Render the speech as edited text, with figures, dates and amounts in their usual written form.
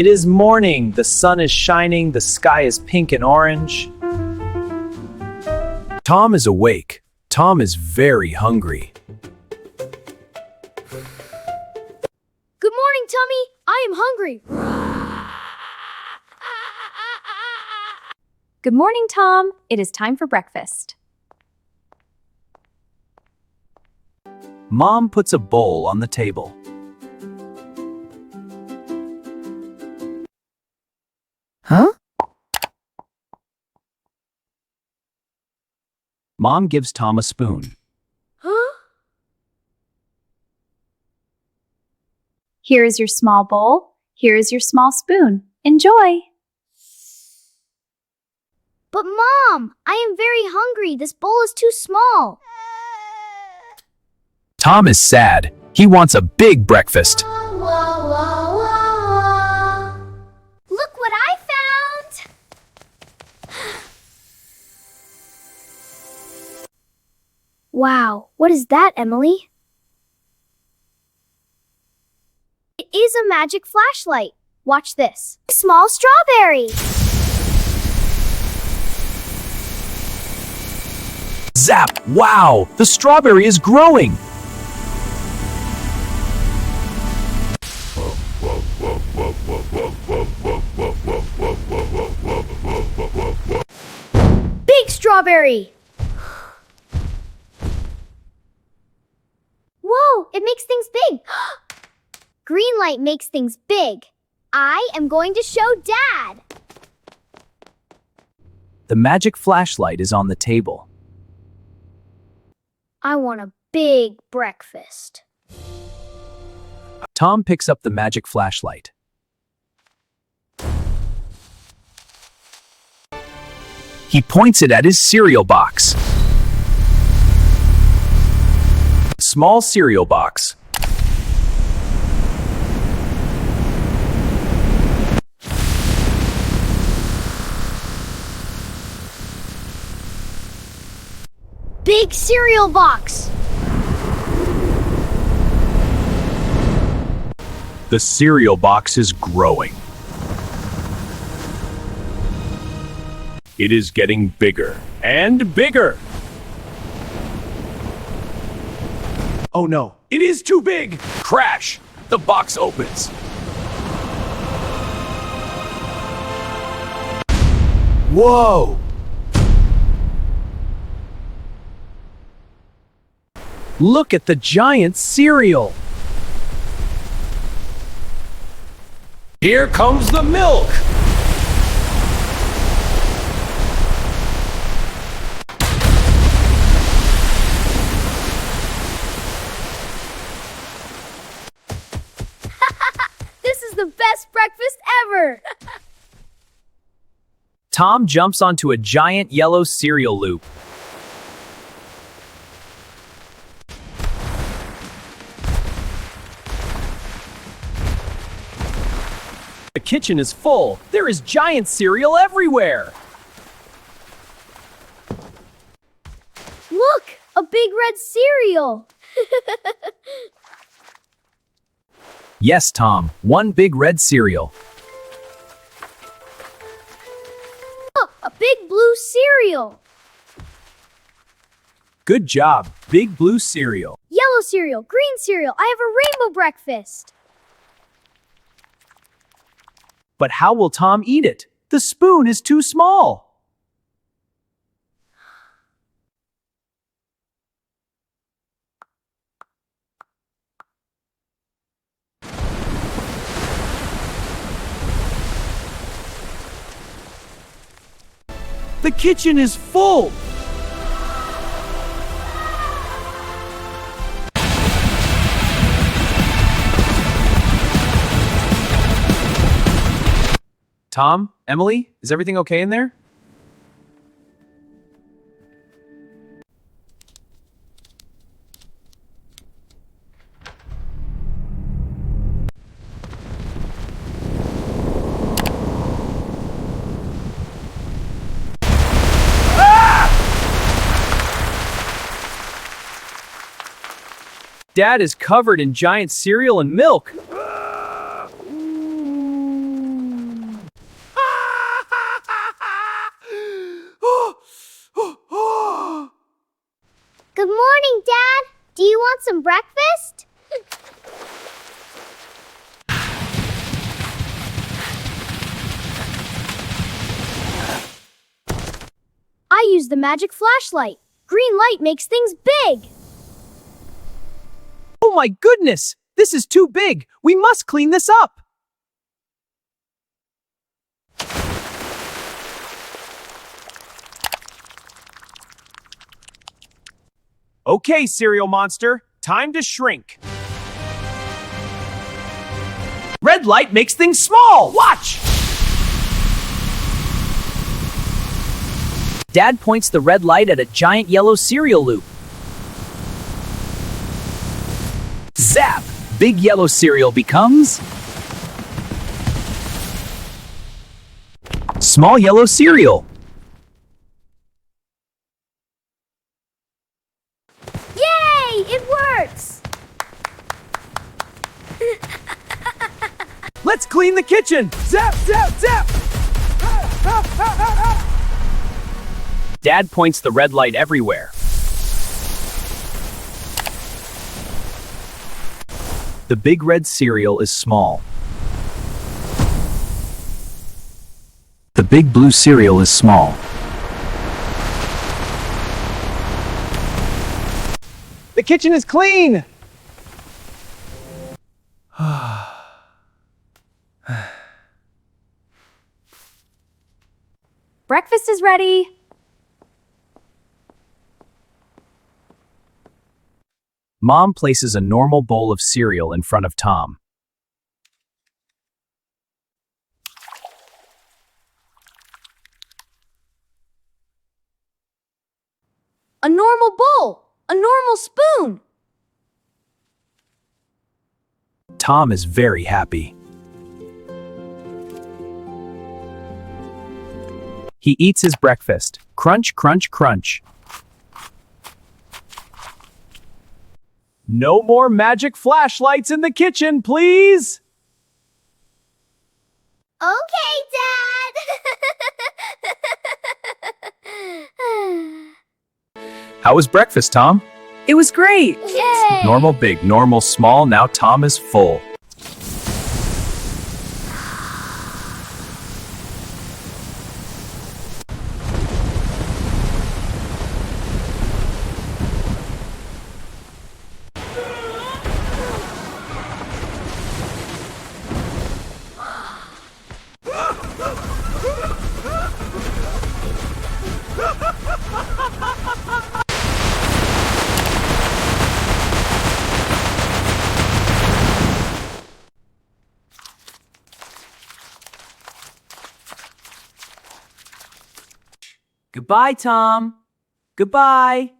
It is morning. The sun is shining. The sky is pink and orange. Tom is awake. Tom is very hungry. Good morning, Tummy. I am hungry. Good morning, Tom. It is time for breakfast. Mom puts a bowl on the table. Huh? Mom gives Tom a spoon. Huh? Here is your small bowl. Here is your small spoon. Enjoy. But Mom, I am very hungry. This bowl is too small. Tom is sad. He wants a big breakfast. Look what I found! Wow, what is that, Emily? It is a magic flashlight. Watch this. Small strawberry. Zap! Wow! The strawberry is growing! Big strawberry! Whoa, it makes things big. Green light makes things big. I am going to show Dad. The magic flashlight is on the table. I want a big breakfast. Tom picks up the magic flashlight. He points it at his cereal box. Small cereal box. Big cereal box. The cereal box is growing. It is getting bigger and bigger. Oh no, it is too big! Crash! The box opens. Whoa! Look at the giant cereal! Here comes the milk! This is the best breakfast ever! Tom jumps onto a giant yellow cereal loop. The kitchen is full. There is giant cereal everywhere. Look, a big red cereal. Yes, Tom, one big red cereal. Oh, a big blue cereal. Good job, big blue cereal. Yellow cereal, green cereal. I have a rainbow breakfast. But how will Tom eat it? The spoon is too small. The kitchen is full. Tom, Emily, is everything okay in there? Dad is covered in giant cereal and milk. want some breakfast? I use the magic flashlight. Green light makes things big. Oh my goodness! This is too big! We must clean this up! Okay, cereal monster, time to shrink. Red light makes things small. Watch! Dad points the red light at a giant yellow cereal loop. Zap! Big yellow cereal becomes Small yellow cereal. Yay! It works! Let's clean the kitchen! Zap, zap, zap! Dad points the red light everywhere. The big red cereal is small. The big blue cereal is small. The kitchen is clean! Breakfast is ready. Mom places a normal bowl of cereal in front of Tom. A normal bowl! A normal spoon! Tom is very happy. He eats his breakfast. Crunch, crunch, crunch. No more magic flashlights in the kitchen, please! Okay, Dad! How was breakfast, Tom? It was great. Yay! Normal, big, normal, small. Now Tom is full. Goodbye, Tom. Goodbye.